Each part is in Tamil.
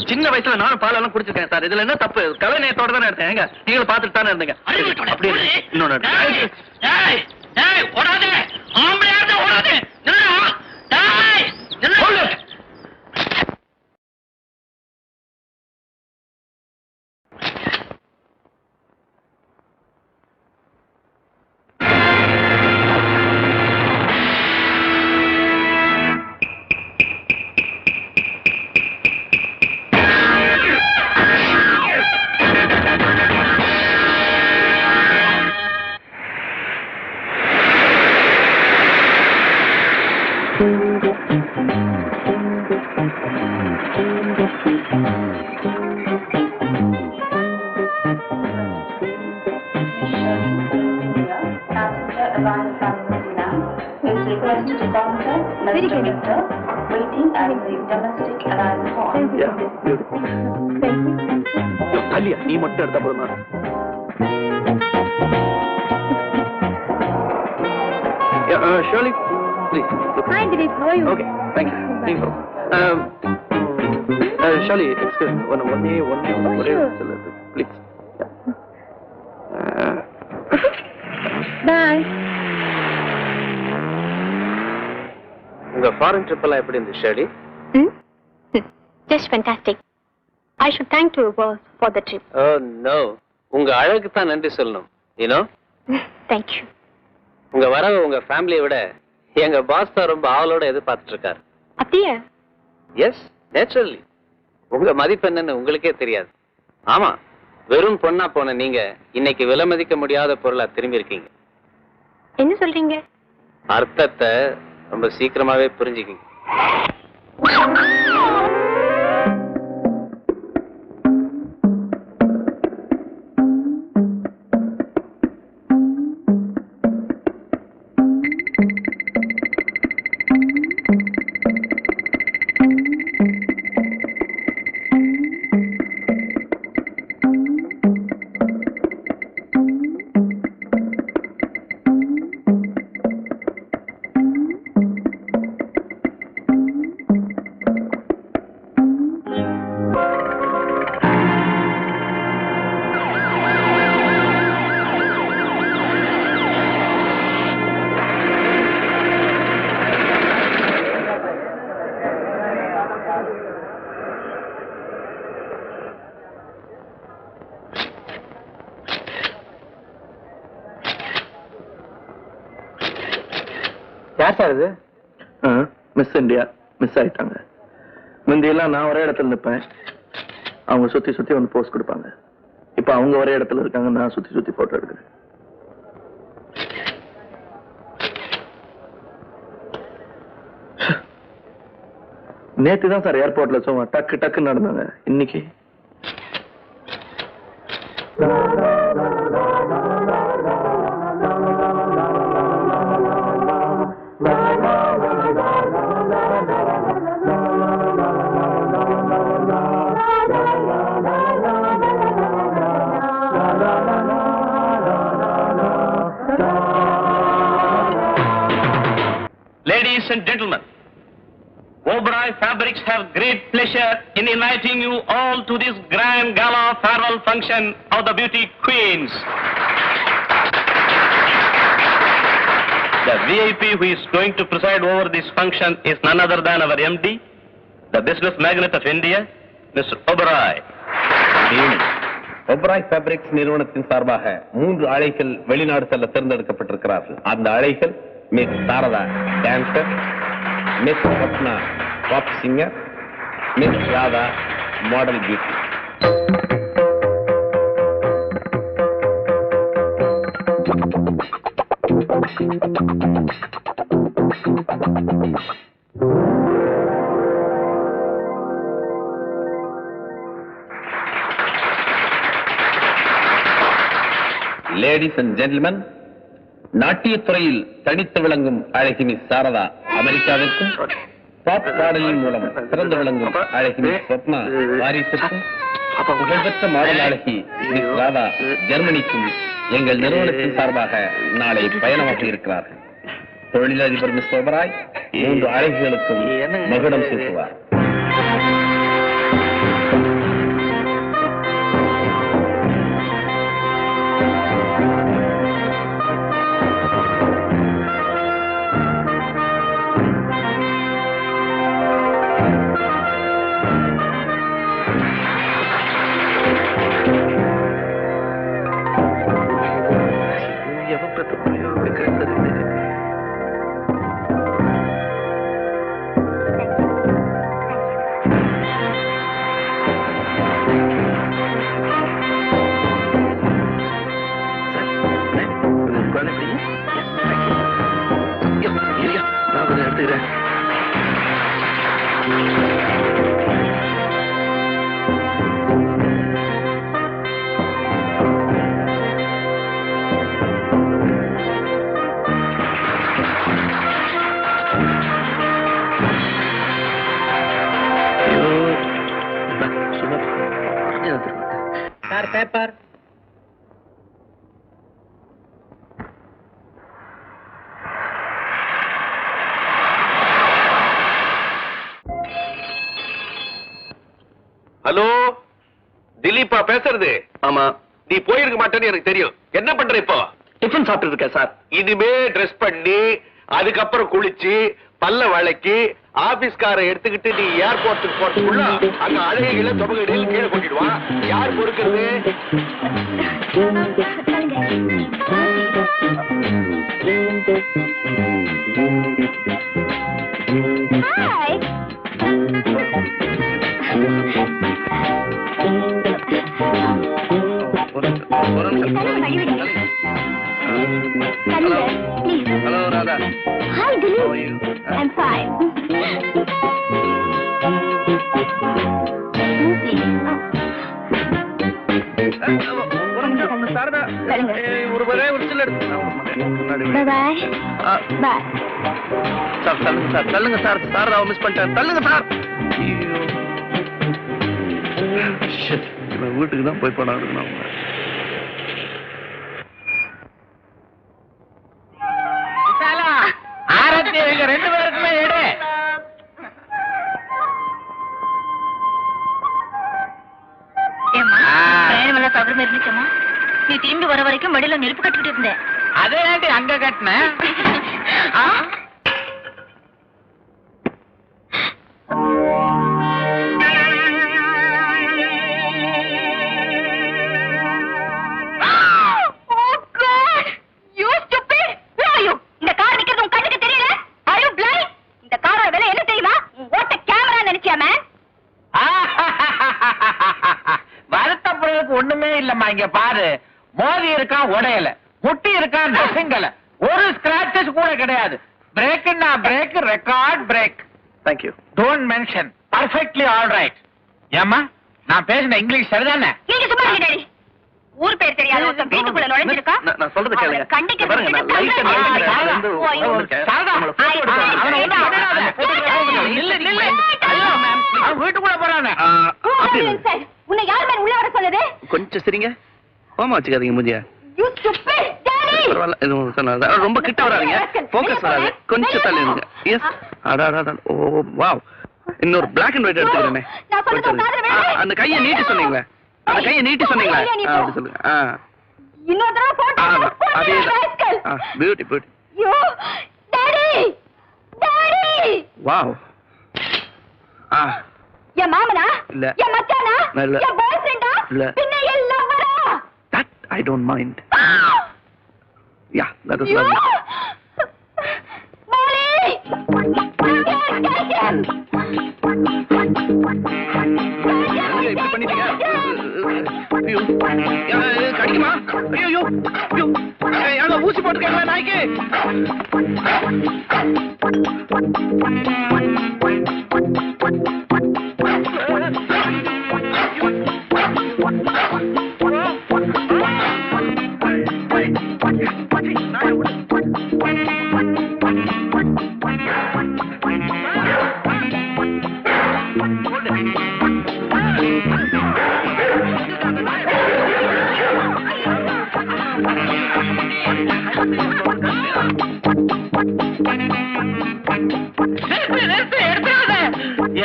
சின்ன வயசுல நானும் பாலெல்லாம் குடிச்சிருக்கேன் சார். இதுல என்ன தப்பு? கலை நேயத்தோட தானே இருந்தேன். நீங்களும் பார்த்துட்டு தானே இருந்தீங்க. அப்படியே இன்னொன்னு நீ மட்டும் எடுத்த போதுமா? Shirley, please. Hi, Dilip. How are you? Okay, thank you. Thank you. Shirley, excuse me. One sure. Please. Bye. உங்க ஃபாரின் ட்ரிப் எல்லாம் எப்படி இருந்துச்சு Shirley? Just fantastic. I should thank you boss for the trip. Oh no. உங்க அழகுக்கு தான் நன்றி சொல்லணும். You know? Thank you. உங்க வரவு உங்க ஃபேமிலியை விட எங்க பாஸ் தான் ரொம்ப ஆவலோட எதிர்பார்த்துட்டு இருக்காரு. அப்படியே? Yes, naturally. உங்க மதிப்பு என்னன்னு உங்களுக்கே தெரியாது. ஆமா, வெறும் பொண்ணா போன நீங்க இன்னைக்கு விலை மதிக்க முடியாத பொருளா திரும்பி இருக்கீங்க. என்ன சொல்றீங்க? அர்த்தத்தை ரொம்ப சீக்கிரமாவே புரிஞ்சுக்கிங்க. யார் சார் இது? மிஸ் இந்தியா மிஸ் ஆயிட்டாங்க. முந்தியெல்லாம் நான் ஒரே இடத்துல நிற்பேன், அவங்க சுத்தி சுத்தி வந்து போஸ்ட் கொடுப்பாங்க. இப்ப அவங்க ஒரே இடத்துல இருக்காங்க, நான் சுத்தி சுத்தி போட்டோ எடுக்கிறேன். நேத்து தான் சார் ஏர்போர்ட்ல சும்மா டக்கு டக்கு நடந்தாங்க. இன்னைக்கு Ladies and gentlemen, Oberoi Fabrics have great pleasure in inviting you all to this grand gala farewell function of the beauty queens. The VIP who is going to preside over this function is none other than our MD, the business magnate of India, Mr. Oberoi. Oberoi Fabrics நிறுவனத்தின் சார்பாக 3 அழைகள் வெளிநாடு செல்ல தேர்ந்தெடுக்கப்பட்டிருக்கிறார்கள். அந்த அழைகள் miss Sharada dancer, miss Ratna pop singer, miss Radha model beauty. Ladies and gentlemen, நாட்டியத்துறையில் தனித்து விளங்கும் அழகி மிஸ் சாரதா அமெரிக்காவிற்கும், பாப் பாடலின் மூலம் சிறந்து விளங்கும் அழகி மிஸ் ஸ்வப்னா பாரிஸிற்கும், புகழ்பெற்ற மாடல் அழகி மிஸ் ராதா ஜெர்மனிக்கும் எங்கள் நிறுவனத்தின் சார்பாக நாளை பயணமாக இருக்கிறார்கள். தொழிலதிபர் மிஸ் ஓபராய் 3 அழகிகளுக்கும் மகுடம் சூட்டுவார். பேப்பர் ஹலோ, திலீப்பா பேசுறது? ஆமா. நீ போயிருக்க மாட்டேன்னு எனக்கு தெரியும். என்ன பண்ற இப்போ? டிஃபன் சாப்பிட்டு இருக்கேன் சார். இனிமே ட்ரெஸ் பண்ணி அதுக்கப்புறம் குளிச்சு பல்ல வளைக்கி ஆபீஸ்கார எடுத்துக்கிட்டு நீ ஏர்போர்ட்டுக்கு போறதுக்குள்ள அங்க அழகைகளை தொகையிடையில் கீழே கொட்டிடுவான். யார் பொறுக்கிறது? Hello Radha. Hi, Dilip. I'm fine. Sharada, ஒரு சில Bye-bye. Bye. சார் தள்ளுங்க சார், தள்ளுங்க சார். சாரதாவை மிஸ் பண்ணிட்டேன். தள்ளுங்க சார். இவன் வீட்டுக்கு தான் போய் படம் எடுக்கணும். ஆரத்தி எங்க 2 பேருக்குமே எடு. சபரம் இருந்துச்சம்மா, நீ திரும்பி வர வரைக்கும் மடியில நெருப்பு கட்டிக்கிட்டு இருந்தேன். அதே ஆண்டி அங்க கட்டினேன். ஒண்ணுமே இல்லம்மா, இங்க பாரு. மோதி இருக்கான் உடையல, முட்டி இருக்கான் நெசங்கல, ஒரு ஸ்கிராச்சஸ் கூட கிடையாது. பிரேக்னா break, record break. Thank you. Don't mention. Perfectly all right. ஏமா நான் பேசின இங்கிலீஷ் சரிதானே? நீங்க சும்மா இருங்க டாடி. ஊர் பேர் தெரியாத ஒருத்தன் வீட்டுக்குள்ள நுழைஞ்சிருக்கா. நான் சொல்றது கேளுங்க. கண்டிக்க பாருங்க, நான் லைட் அண்ட் லைட் இருந்து வந்திருக்கேன். அவங்கள போட்டோ எடுப்பாங்க. அவன் வீட்டுக்குள்ள போறானே. உன்னை யார் மேல உள்ள வர சொன்னது? கொஞ்சம் சரிங்க. கோமா வச்சுக்காதீங்க மூஞ்சியா. You stupid daddy. பரவாயில்ல, எதுவும் சொல்லாத. ரொம்ப கிட்ட வராதீங்க. ஃபோக்கஸ் வராது. கொஞ்சம் தள்ளி இருங்க. எஸ். அடடடட. Oh wow. இன்னொரு black and white எடுத்துக்கிறேனே. அந்த கையை நீட்டி சொன்னீங்களே. அந்த கையை நீட்டி சொன்னீங்களே. அப்படி சொல்லுங்க. இன்னொரு தடவை போட்டு. அதே. Beauty beauty. You daddy. Daddy. Wow. என் மாமனா? இல்ல. என் மச்சானா? இல்ல. என் பாய் ஃப்ரெண்டா? இல்ல. பின்ன என் லவ்வரா? That I don't mind. Yeah, that is You? lovely. Molly! Get him! என்னங்க இப்படி பண்ணிட்டீங்க? ஐயோ. கடிக்குமா? ஐயோ. ஐயோ. யாரோ ஊசி போட்டுருக்காங்களா நாய்க்கு?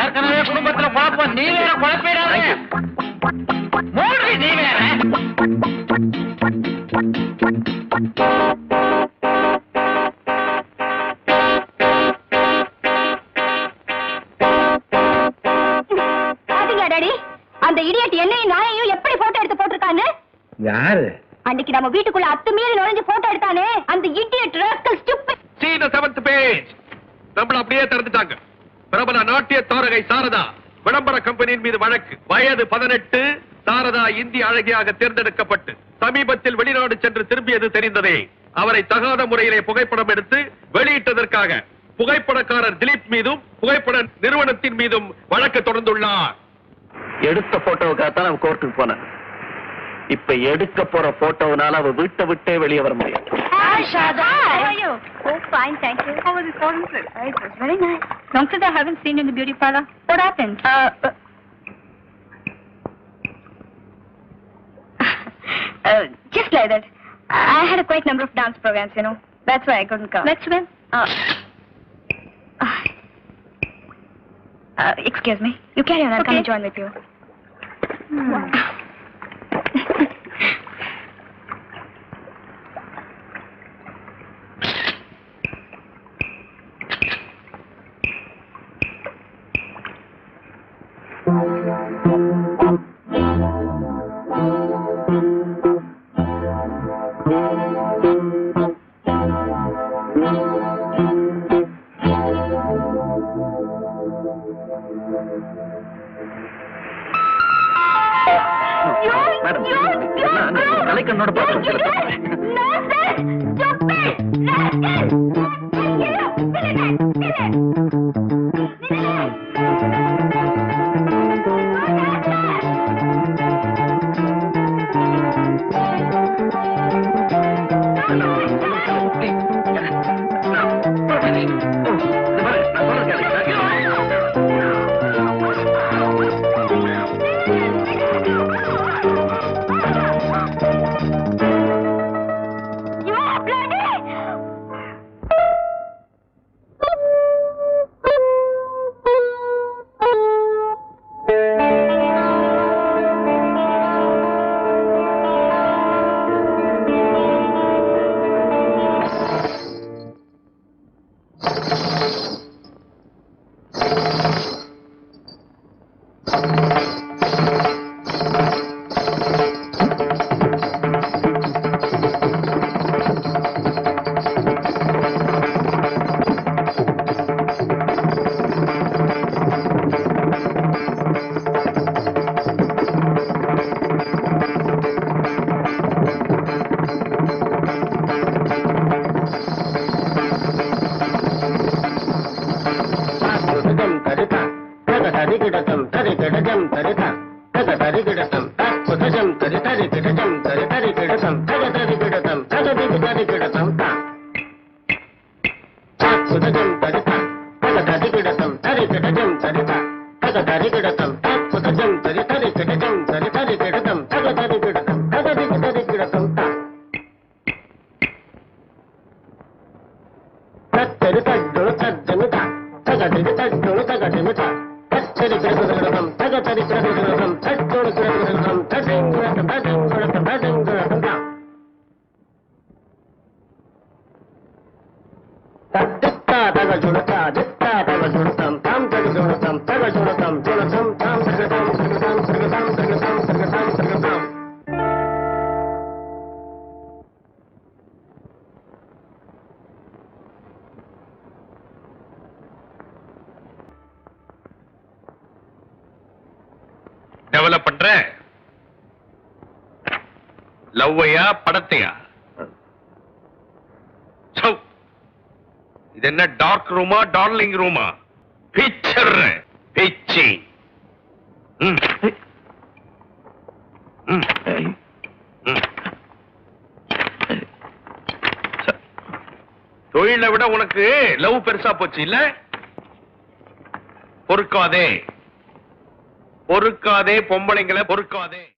ஏற்கனவே குடும்பத்துல குழப்பம், நீ வேற குழப்பிடாத. மூழ்கி நீ வேற. டாடி, அந்த இடியட் என்னையும் நாயையும் எப்படி போட்டோ எடுத்து போட்டிருக்காங்க? யாரு? அன்னைக்கு நம்ம வீட்டுக்குள்ள அத்துமீறி நுழைஞ்சு போட்டோ எடுத்தானே அந்த idiot rascal stupid. See the 7th page. நம்மள அப்படியே திறந்துட்டாங்க. பிரபல நாட்டிய தாரகை சாரதா விளம்பர கம்பெனியின் மீது வழக்கு. வயது 18. சாரதா இந்திய அழகியாக தேர்ந்தெடுக்கப்பட்டு சமீபத்தில் வெளிநாடு சென்று திரும்பியது தெரிந்ததே. அவரை தகாத முறையிலே புகைப்படம் எடுத்து வெளியிட்டதற்காக புகைப்படக்காரர் திலீப் மீதும் புகைப்பட நிறுவனத்தின் மீதும் வழக்கு தொடர்ந்துள்ளார். எடுத்த போட்டோவுக்காகத்தான் அவ கோர்ட்டுக்கு போனேன். இப்ப எடுக்க போற போட்டோனால அவ வீட்டை விட்டே வெளியே வர முடியும். Hi Shada, how are you? Oh fine, thank you. How was the foreign trip? It was very nice. Long since I haven't seen you in the beauty parlor. What happened? Just like that. I had a quite number of dance programs, you know. That's why I couldn't come. Let's win. Excuse me. You carry on. I'll come and join with you. கலைக்கண்ணோட டெவலப் பண்ற லவ்வையா படத்தையா? இது என்ன டார்க் ரூமா டார்லிங் ரூமா? பிக்சர் பிச்சி தொழிலை விட உனக்கு லவ் பெருசா போச்சு இல்ல? பொறுக்காதே. பொறுக்காதே பொம்பளைங்களை பொறுக்காதே.